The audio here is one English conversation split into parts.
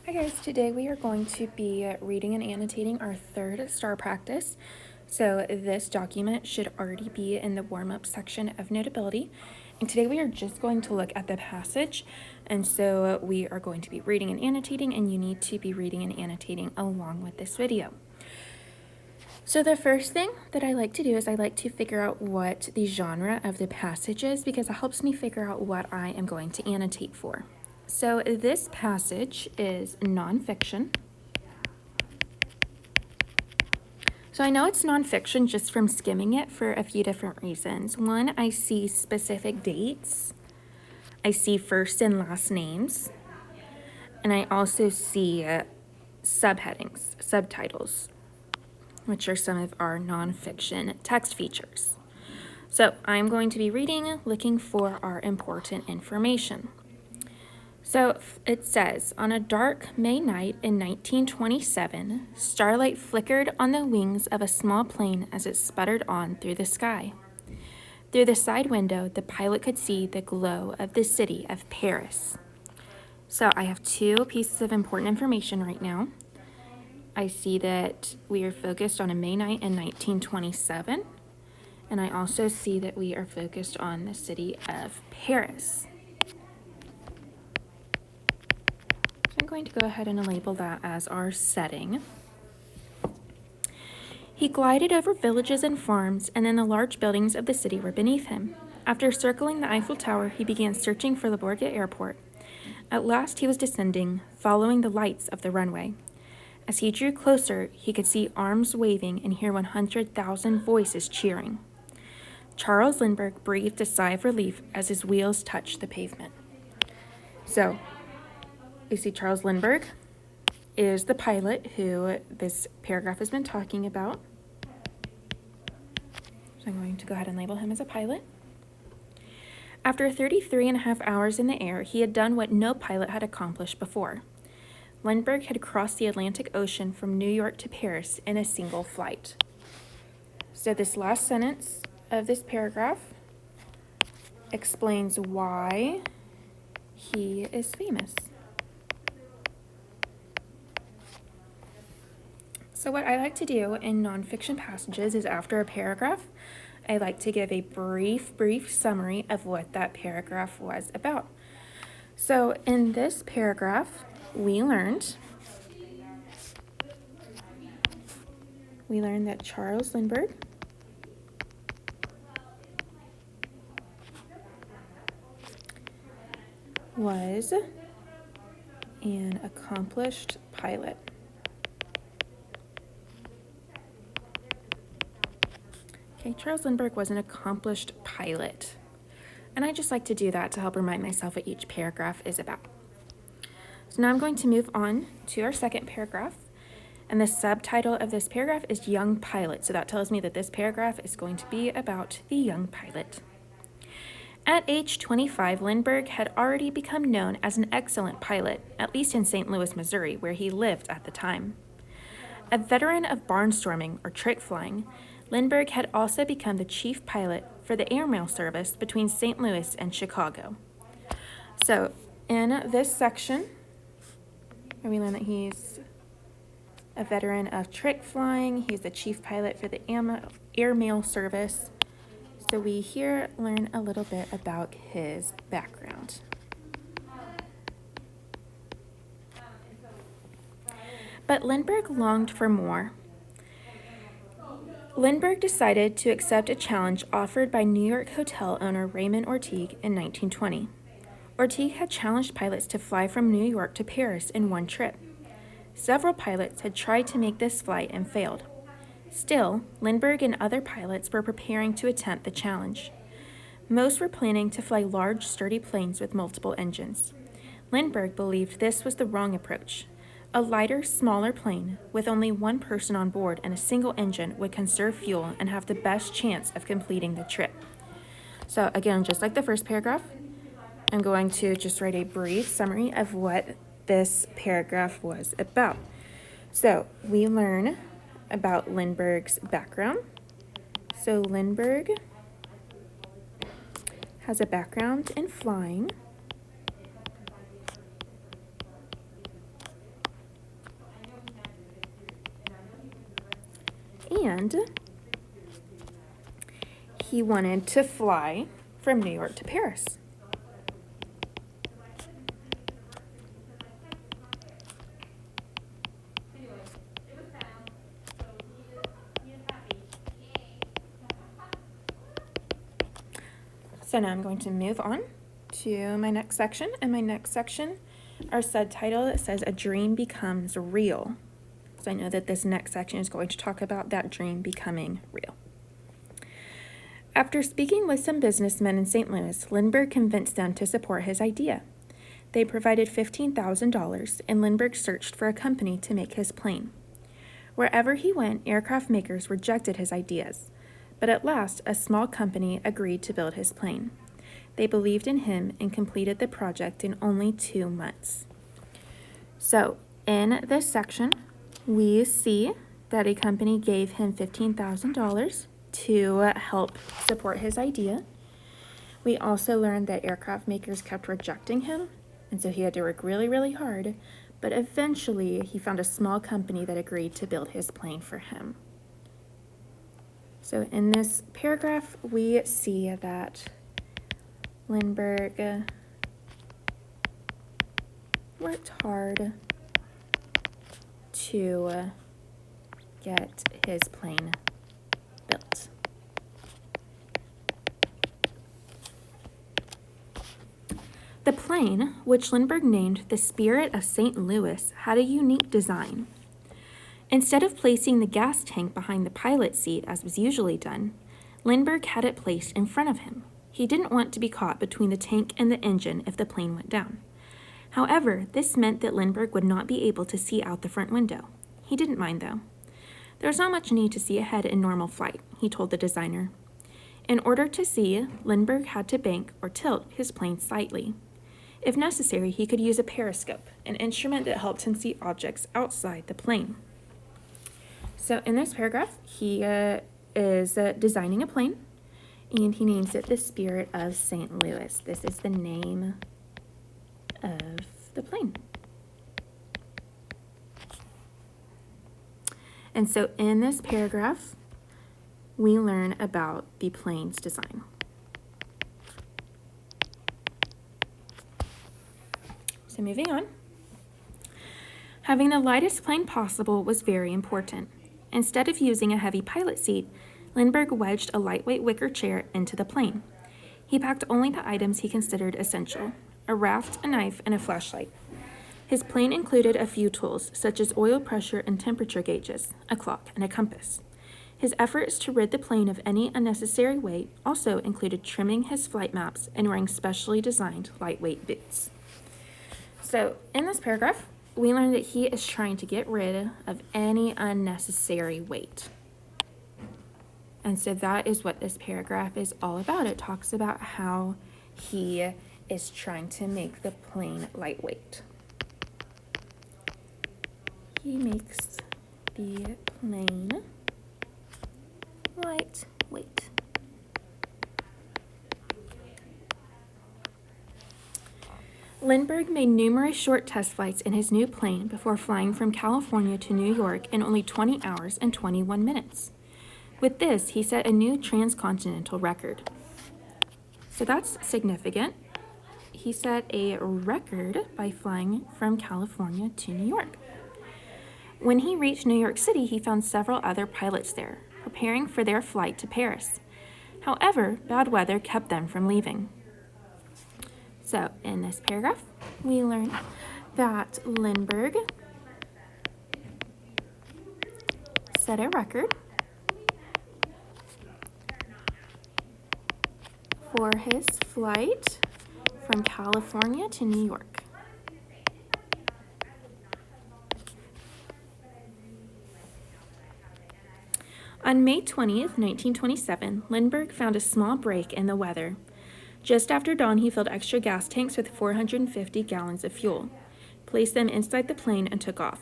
Hi guys, today we are going to be reading and annotating our third STAAR practice. So this document should already be in the warm-up section of Notability. And today we are just going to look at the passage. And so we are going to be reading and annotating, and you need to be reading and annotating along with this video. So the first thing that I like to do is I like to figure out what the genre of the passage is, because it helps me figure out what I am going to annotate for. So this passage is nonfiction. So I know it's nonfiction just from skimming it for a few different reasons. One, I see specific dates. I see first and last names. And I also see subheadings, subtitles, which are some of our nonfiction text features. So I'm going to be reading, looking for our important information. So it says, on a dark May night in 1927, starlight flickered on the wings of a small plane as it sputtered on through the sky. Through the side window, the pilot could see the glow of the city of Paris. So I have two pieces of important information right now. I see that we are focused on a May night in 1927, and I also see that we are focused on the city of Paris. I'm going to go ahead and label that as our setting. He glided over villages and farms, and then the large buildings of the city were beneath him. After circling the Eiffel Tower, he began searching for the Bourget airport. At last he was descending, following the lights of the runway. As he drew closer, he could see arms waving and hear 100,000 voices cheering. Charles Lindbergh breathed a sigh of relief as his wheels touched the pavement. So, we see Charles Lindbergh is the pilot who this paragraph has been talking about. So I'm going to go ahead and label him as a pilot. After 33.5 hours in the air, he had done what no pilot had accomplished before. Lindbergh had crossed the Atlantic Ocean from New York to Paris in a single flight. So this last sentence of this paragraph explains why he is famous. So what I like to do in nonfiction passages is after a paragraph, I like to give a brief summary of what that paragraph was about. So in this paragraph, we learned that Charles Lindbergh was an accomplished pilot. Okay, Charles Lindbergh was an accomplished pilot. And I just like to do that to help remind myself what each paragraph is about. So now I'm going to move on to our second paragraph. And the subtitle of this paragraph is Young Pilot. So that tells me that this paragraph is going to be about the young pilot. At age 25, Lindbergh had already become known as an excellent pilot, at least in St. Louis, Missouri, where he lived at the time. A veteran of barnstorming or trick flying, Lindbergh had also become the chief pilot for the airmail service between St. Louis and Chicago. So in this section, we learn that he's a veteran of trick flying. He's the chief pilot for the airmail service. So we here learn a little bit about his background. But Lindbergh longed for more. Lindbergh decided to accept a challenge offered by New York hotel owner Raymond Ortigue in 1920. Ortigue had challenged pilots to fly from New York to Paris in one trip. Several pilots had tried to make this flight and failed. Still, Lindbergh and other pilots were preparing to attempt the challenge. Most were planning to fly large, sturdy planes with multiple engines. Lindbergh believed this was the wrong approach. A lighter, smaller plane with only one person on board and a single engine would conserve fuel and have the best chance of completing the trip. So again, just like the first paragraph, I'm going to just write a brief summary of what this paragraph was about. So we learn about Lindbergh's background. So Lindbergh has a background in flying. and he wanted to fly from New York to Paris. So now I'm going to move on to my next section. And my next section, our subtitle, it says, "A Dream Becomes Real." So I know that this next section is going to talk about that dream becoming real. After speaking with some businessmen in St. Louis, Lindbergh convinced them to support his idea. They provided $15,000, and Lindbergh searched for a company to make his plane. Wherever he went, aircraft makers rejected his ideas. But at last, a small company agreed to build his plane. They believed in him and completed the project in only 2 months. So, in this section, we see that a company gave him $15,000 to help support his idea. We also learned that aircraft makers kept rejecting him, and so he had to work really, really hard. But eventually, he found a small company that agreed to build his plane for him. So in this paragraph, we see that Lindbergh worked hard to get his plane built. The plane, which Lindbergh named the Spirit of St. Louis, had a unique design. Instead of placing the gas tank behind the pilot's seat, as was usually done, Lindbergh had it placed in front of him. He didn't want to be caught between the tank and the engine if the plane went down. However, this meant that Lindbergh would not be able to see out the front window. He didn't mind, though. There was not much need to see ahead in normal flight, he told the designer. In order to see, Lindbergh had to bank or tilt his plane slightly. If necessary, he could use a periscope, an instrument that helped him see objects outside the plane. So in this paragraph, he is designing a plane, and he names it the Spirit of St. Louis. This is the name of the plane. And so in this paragraph, we learn about the plane's design. So moving on. Having the lightest plane possible was very important. Instead of using a heavy pilot seat, Lindbergh wedged a lightweight wicker chair into the plane. He packed only the items he considered essential: a raft, a knife, and a flashlight. His plane included a few tools, such as oil pressure and temperature gauges, a clock, and a compass. His efforts to rid the plane of any unnecessary weight also included trimming his flight maps and wearing specially designed lightweight boots. So, in this paragraph, we learn that he is trying to get rid of any unnecessary weight. And so that is what this paragraph is all about. It talks about how he is trying to make the plane lightweight. He makes the plane lightweight. Lindbergh made numerous short test flights in his new plane before flying from California to New York in only 20 hours and 21 minutes. With this, he set a new transcontinental record. So that's significant. He set a record by flying from California to New York. When he reached New York City, he found several other pilots there, preparing for their flight to Paris. However, bad weather kept them from leaving. So, in this paragraph, we learn that Lindbergh set a record for his flight from California to New York. On May 20th, 1927, Lindbergh found a small break in the weather. Just after dawn, he filled extra gas tanks with 450 gallons of fuel, placed them inside the plane, and took off.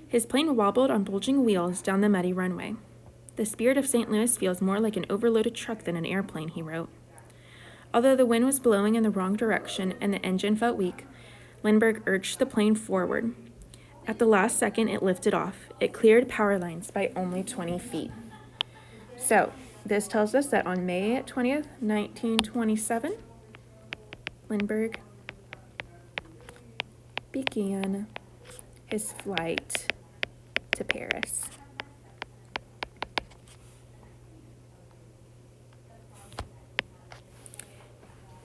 His plane wobbled on bulging wheels down the muddy runway. "The Spirit of St. Louis feels more like an overloaded truck than an airplane," he wrote. Although the wind was blowing in the wrong direction and the engine felt weak, Lindbergh urged the plane forward. At the last second, it lifted off. It cleared power lines by only 20 feet. So this tells us that on May 20th, 1927, Lindbergh began his flight to Paris.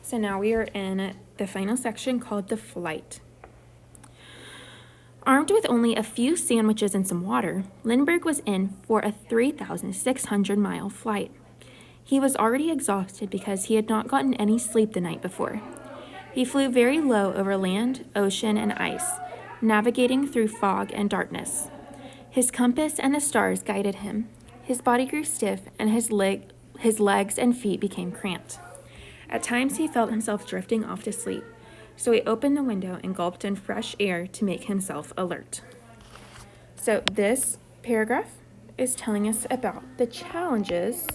So now we are in the final section called the flight. Armed with only a few sandwiches and some water, Lindbergh was in for a 3,600-mile flight. He was already exhausted because he had not gotten any sleep the night before. He flew very low over land, ocean, and ice, navigating through fog and darkness. His compass and the stars guided him. His body grew stiff, and his legs and feet became cramped. At times, he felt himself drifting off to sleep, so he opened the window and gulped in fresh air to make himself alert. So this paragraph is telling us about the challenges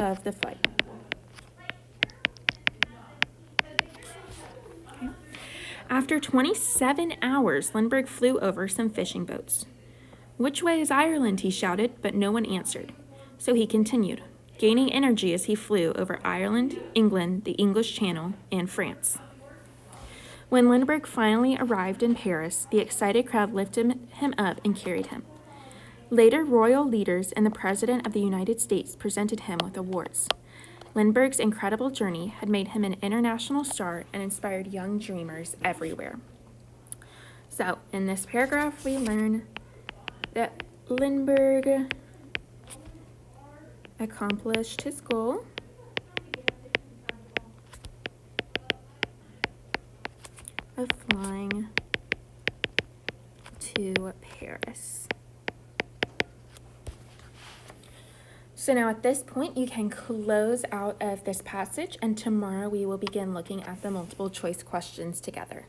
of the flight. Okay. After 27 hours, Lindbergh flew over some fishing boats. "Which way is Ireland?" he shouted, but no one answered. So he continued, gaining energy as he flew over Ireland, England, the English Channel, and France. When Lindbergh finally arrived in Paris, the excited crowd lifted him up and carried him. Later, royal leaders and the President of the United States presented him with awards. Lindbergh's incredible journey had made him an international star and inspired young dreamers everywhere. So, in this paragraph, we learn that Lindbergh accomplished his goal of flying to Paris. So now at this point, you can close out of this passage, and tomorrow we will begin looking at the multiple choice questions together.